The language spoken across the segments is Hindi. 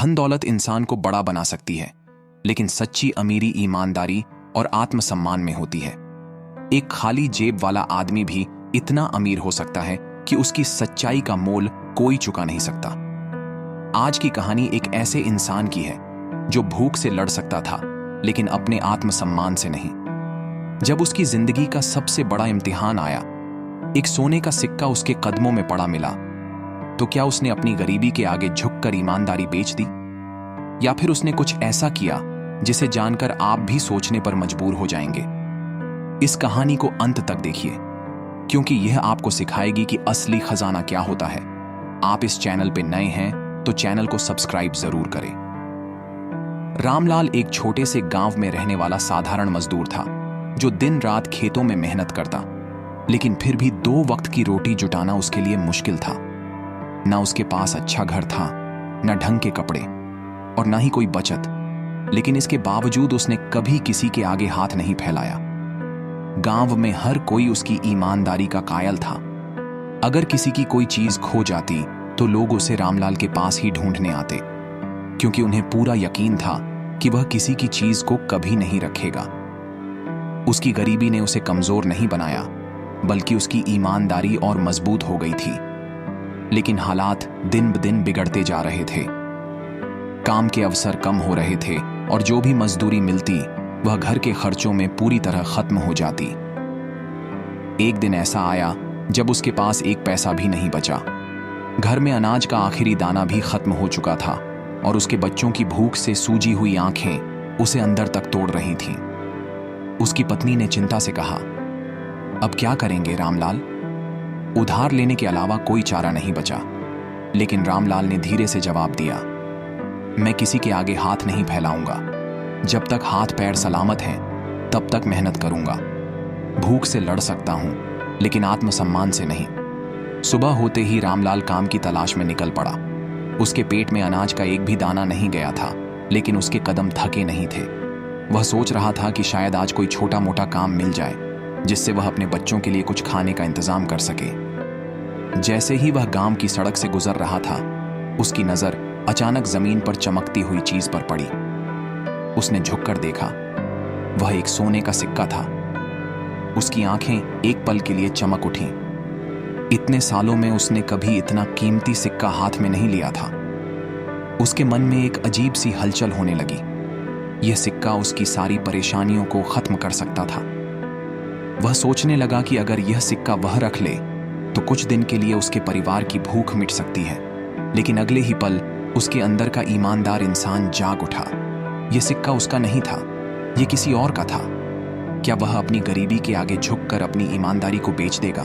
धन दौलत इंसान को बड़ा बना सकती है, लेकिन सच्ची अमीरी ईमानदारी और आत्मसम्मान में होती है। एक खाली जेब वाला आदमी भी इतना अमीर हो सकता है कि उसकी सच्चाई का मोल कोई चुका नहीं सकता। आज की कहानी एक ऐसे इंसान की है जो भूख से लड़ सकता था, लेकिन अपने आत्मसम्मान से नहीं। जब उसकी जिंदगी का सबसे बड़ा इम्तिहान आया, एक सोने का सिक्का उसके कदमों में पड़ा मिला, तो क्या उसने अपनी गरीबी के आगे झुककर ईमानदारी बेच दी, या फिर उसने कुछ ऐसा किया जिसे जानकर आप भी सोचने पर मजबूर हो जाएंगे। इस कहानी को अंत तक देखिए, क्योंकि यह आपको सिखाएगी कि असली खजाना क्या होता है। आप इस चैनल पे नए हैं तो चैनल को सब्सक्राइब जरूर करें। रामलाल एक छोटे से गांव में रहने वाला साधारण मजदूर था, जो दिन रात खेतों में मेहनत करता, लेकिन फिर भी 2 वक्त की रोटी जुटाना उसके लिए मुश्किल था। ना उसके पास अच्छा घर था, ना ढंग के कपड़े, और ना ही कोई बचत, लेकिन इसके बावजूद उसने कभी किसी के आगे हाथ नहीं फैलाया। गांव में हर कोई उसकी ईमानदारी का कायल था। अगर किसी की कोई चीज खो जाती तो लोग उसे रामलाल के पास ही ढूंढने आते, क्योंकि उन्हें पूरा यकीन था कि वह किसी की चीज को कभी नहीं रखेगा। उसकी गरीबी ने उसे कमजोर नहीं बनाया, बल्कि उसकी ईमानदारी और मजबूत हो गई थी। लेकिन हालात दिन ब दिन बिगड़ते जा रहे थे। काम के अवसर कम हो रहे थे और जो भी मजदूरी मिलती वह घर के खर्चों में पूरी तरह खत्म हो जाती। एक दिन ऐसा आया जब उसके पास एक पैसा भी नहीं बचा। घर में अनाज का आखिरी दाना भी खत्म हो चुका था और उसके बच्चों की भूख से सूजी हुई आंखें उसे अंदर तक तोड़ रही थीं। उसकी पत्नी ने चिंता से कहा, अब क्या करेंगे रामलाल? उधार लेने के अलावा कोई चारा नहीं बचा। लेकिन रामलाल ने धीरे से जवाब दिया, मैं किसी के आगे हाथ नहीं फैलाऊंगा। जब तक हाथ पैर सलामत हैं, तब तक मेहनत करूंगा। भूख से लड़ सकता हूं, लेकिन आत्मसम्मान से नहीं। सुबह होते ही रामलाल काम की तलाश में निकल पड़ा। उसके पेट में अनाज का एक भी दाना नहीं गया था, लेकिन उसके कदम थके नहीं थे। वह सोच रहा था कि शायद आज कोई छोटा मोटा काम मिल जाए, जिससे वह अपने बच्चों के लिए कुछ खाने का इंतजाम कर सके। जैसे ही वह गांव की सड़क से गुजर रहा था, उसकी नजर अचानक जमीन पर चमकती हुई चीज पर पड़ी। उसने झुककर देखा, वह एक सोने का सिक्का था। उसकी आंखें एक पल के लिए चमक उठीं। इतने सालों में उसने कभी इतना कीमती सिक्का हाथ में नहीं लिया था। उसके मन में एक अजीब सी हलचल होने लगी। यह सिक्का उसकी सारी परेशानियों को खत्म कर सकता था। वह सोचने लगा कि अगर यह सिक्का वह रख ले तो कुछ दिन के लिए उसके परिवार की भूख मिट सकती है। लेकिन अगले ही पल उसके अंदर का ईमानदार इंसान जाग उठा। यह सिक्का उसका नहीं था, यह किसी और का था। क्या वह अपनी गरीबी के आगे झुककर अपनी ईमानदारी को बेच देगा?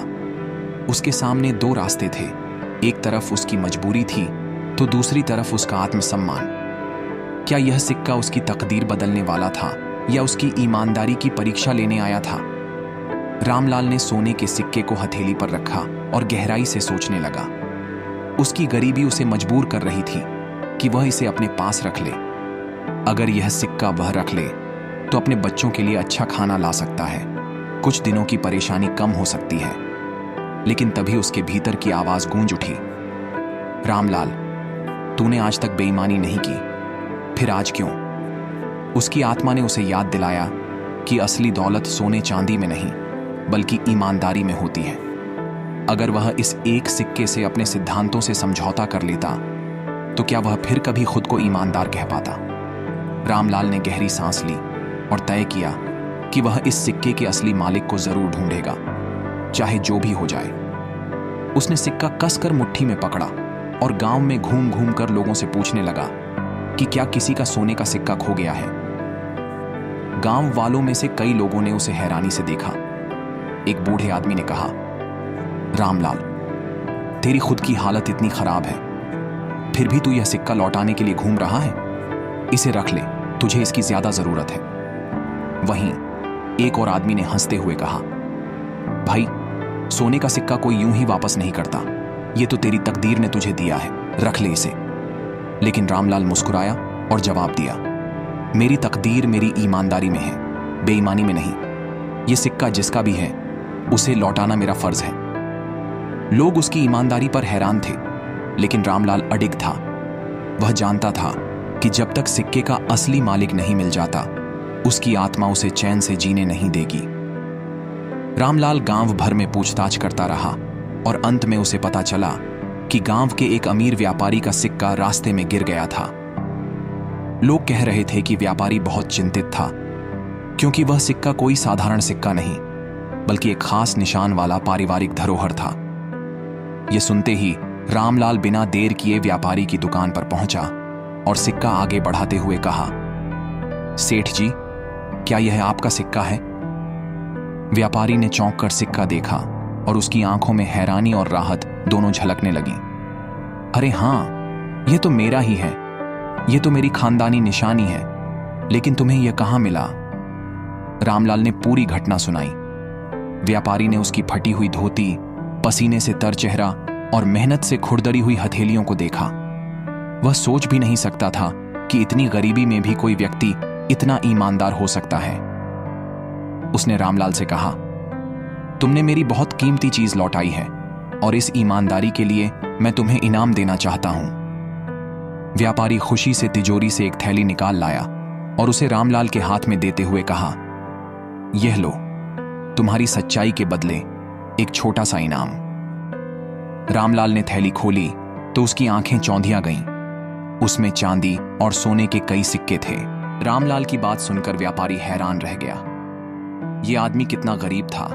उसके सामने 2 रास्ते थे। एक तरफ उसकी मजबूरी थी, तो दूसरी तरफ उसका आत्मसम्मान। क्या यह सिक्का उसकी तकदीर बदलने वाला था, या उसकी ईमानदारी की परीक्षा लेने आया था? रामलाल ने सोने के सिक्के को हथेली पर रखा और गहराई से सोचने लगा। उसकी गरीबी उसे मजबूर कर रही थी कि वह इसे अपने पास रख ले। अगर यह सिक्का वह रख ले तो अपने बच्चों के लिए अच्छा खाना ला सकता है, कुछ दिनों की परेशानी कम हो सकती है। लेकिन तभी उसके भीतर की आवाज गूंज उठी, रामलाल, तूने आज तक बेईमानी नहीं की, फिर आज क्यों? उसकी आत्मा ने उसे याद दिलाया कि असली दौलत सोने चांदी में नहीं, बल्कि ईमानदारी में होती है। अगर वह इस एक सिक्के से अपने सिद्धांतों से समझौता कर लेता, तो क्या वह फिर कभी खुद को ईमानदार कह पाता? रामलाल ने गहरी सांस ली और तय किया कि वह इस सिक्के के असली मालिक को जरूर ढूंढेगा, चाहे जो भी हो जाए। उसने सिक्का कसकर मुट्ठी में पकड़ा और गांव में घूम घूम कर लोगों से पूछने लगा कि क्या किसी का सोने का सिक्का खो गया है। गांव वालों में से कई लोगों ने उसे हैरानी से देखा। एक बूढ़े आदमी ने कहा, रामलाल, तेरी खुद की हालत इतनी खराब है, फिर भी तू यह सिक्का लौटाने के लिए घूम रहा है? इसे रख ले, तुझे इसकी ज्यादा जरूरत है। वहीं एक और आदमी ने हंसते हुए कहा, भाई, सोने का सिक्का कोई यूं ही वापस नहीं करता, यह तो तेरी तकदीर ने तुझे दिया है, रख ले इसे। लेकिन रामलाल मुस्कुराया और जवाब दिया, मेरी तकदीर मेरी ईमानदारी में है, बेईमानी में नहीं। यह सिक्का जिसका भी है, उसे लौटाना मेरा फर्ज है। लोग उसकी ईमानदारी पर हैरान थे, लेकिन रामलाल अडिग था। वह जानता था कि जब तक सिक्के का असली मालिक नहीं मिल जाता, उसकी आत्मा उसे चैन से जीने नहीं देगी। रामलाल गांव भर में पूछताछ करता रहा और अंत में उसे पता चला कि गांव के एक अमीर व्यापारी का सिक्का रास्ते में गिर गया था। लोग कह रहे थे कि व्यापारी बहुत चिंतित था, क्योंकि वह सिक्का कोई साधारण सिक्का नहीं, बल्कि एक खास निशान वाला पारिवारिक धरोहर था। यह सुनते ही रामलाल बिना देर किए व्यापारी की दुकान पर पहुंचा और सिक्का आगे बढ़ाते हुए कहा, सेठ जी, क्या यह आपका सिक्का है? व्यापारी ने चौंक कर सिक्का देखा और उसकी आंखों में हैरानी और राहत दोनों झलकने लगी। अरे हां, यह तो मेरा ही है, यह तो मेरी खानदानी निशानी है, लेकिन तुम्हें यह कहां मिला? रामलाल ने पूरी घटना सुनाई। व्यापारी ने उसकी फटी हुई धोती, पसीने से तर चेहरा और मेहनत से खुरदरी हुई हथेलियों को देखा। वह सोच भी नहीं सकता था कि इतनी गरीबी में भी कोई व्यक्ति इतना ईमानदार हो सकता है। उसने रामलाल से कहा, तुमने मेरी बहुत कीमती चीज लौटाई है और इस ईमानदारी के लिए मैं तुम्हें इनाम देना चाहता हूं। व्यापारी खुशी से तिजोरी से एक थैली निकाल लाया और उसे रामलाल के हाथ में देते हुए कहा, यह लो, तुम्हारी सच्चाई के बदले एक छोटा सा इनाम। रामलाल ने थैली खोली तो उसकी आंखें चौंधिया गईं। उसमें चांदी और सोने के कई सिक्के थे। रामलाल की बात सुनकर व्यापारी हैरान रह गया। यह आदमी कितना गरीब था,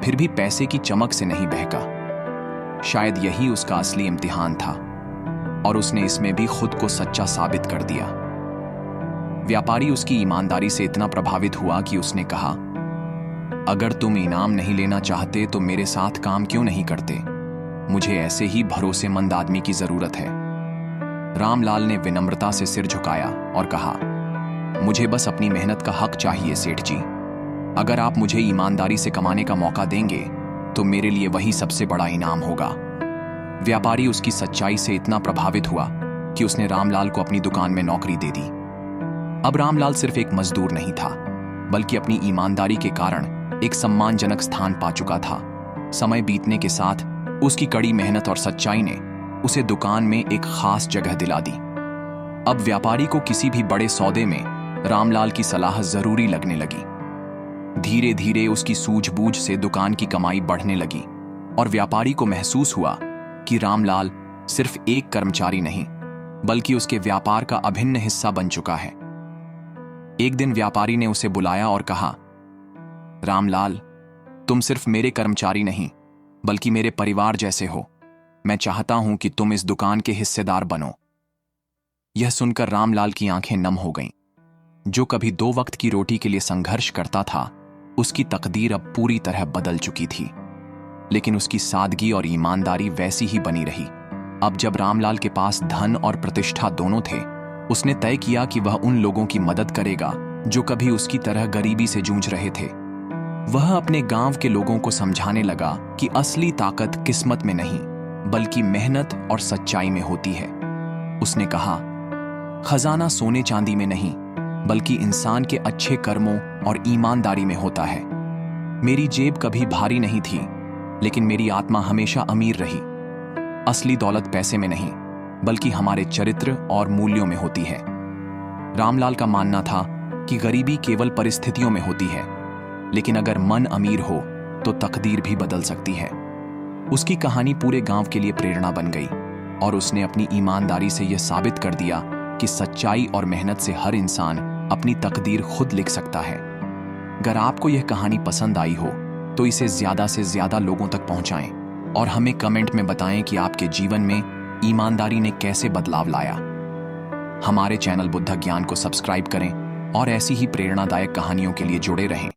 फिर भी पैसे की चमक से नहीं बहका। शायद यही उसका असली इम्तिहान था और उसने इसमें भी खुद को सच्चा साबित कर दिया। व्यापारी उसकी ईमानदारी से इतना प्रभावित हुआ कि उसने कहा, अगर तुम इनाम नहीं लेना चाहते तो मेरे साथ काम क्यों नहीं करते? मुझे ऐसे ही भरोसेमंद आदमी की जरूरत है। रामलाल ने विनम्रता से सिर झुकाया और कहा, मुझे बस अपनी मेहनत का हक चाहिए सेठ जी। अगर आप मुझे ईमानदारी से कमाने का मौका देंगे तो मेरे लिए वही सबसे बड़ा इनाम होगा। व्यापारी उसकी सच्चाई से इतना प्रभावित हुआ कि उसने रामलाल को अपनी दुकान में नौकरी दे दी। अब रामलाल सिर्फ एक मजदूर नहीं था, बल्कि अपनी ईमानदारी के कारण एक सम्मानजनक स्थान पा चुका था। समय बीतने के साथ उसकी कड़ी मेहनत और सच्चाई ने उसे दुकान में एक खास जगह दिला दी। अब व्यापारी को किसी भी बड़े सौदे में रामलाल की सलाह जरूरी लगने लगी। धीरे धीरे उसकी सूझबूझ से दुकान की कमाई बढ़ने लगी और व्यापारी को महसूस हुआ कि रामलाल सिर्फ एक कर्मचारी नहीं, बल्कि उसके व्यापार का अभिन्न हिस्सा बन चुका है। एक दिन व्यापारी ने उसे बुलाया और कहा, रामलाल, तुम सिर्फ मेरे कर्मचारी नहीं, बल्कि मेरे परिवार जैसे हो। मैं चाहता हूं कि तुम इस दुकान के हिस्सेदार बनो। यह सुनकर रामलाल की आंखें नम हो गईं। जो कभी 2 वक्त की रोटी के लिए संघर्ष करता था, उसकी तकदीर अब पूरी तरह बदल चुकी थी। लेकिन उसकी सादगी और ईमानदारी वैसी ही बनी रही। अब जब रामलाल के पास धन और प्रतिष्ठा दोनों थे, उसने तय किया कि वह उन लोगों की मदद करेगा जो कभी उसकी तरह गरीबी से जूझ रहे थे। वह अपने गांव के लोगों को समझाने लगा कि असली ताकत किस्मत में नहीं, बल्कि मेहनत और सच्चाई में होती है। उसने कहा, खजाना सोने चांदी में नहीं, बल्कि इंसान के अच्छे कर्मों और ईमानदारी में होता है। मेरी जेब कभी भारी नहीं थी, लेकिन मेरी आत्मा हमेशा अमीर रही। असली दौलत पैसे में नहीं, बल्कि हमारे चरित्र और मूल्यों में होती है। रामलाल का मानना था कि गरीबी केवल परिस्थितियों में होती है, लेकिन अगर मन अमीर हो तो तकदीर भी बदल सकती है। उसकी कहानी पूरे गांव के लिए प्रेरणा बन गई और उसने अपनी ईमानदारी से यह साबित कर दिया कि सच्चाई और मेहनत से हर इंसान अपनी तकदीर खुद लिख सकता है। अगर आपको यह कहानी पसंद आई हो तो इसे ज्यादा से ज्यादा लोगों तक पहुंचाएं और हमें कमेंट में बताएं कि आपके जीवन में ईमानदारी ने कैसे बदलाव लाया। हमारे चैनल बुद्ध ज्ञान को सब्सक्राइब करें और ऐसी ही प्रेरणादायक कहानियों के लिए जुड़े रहें।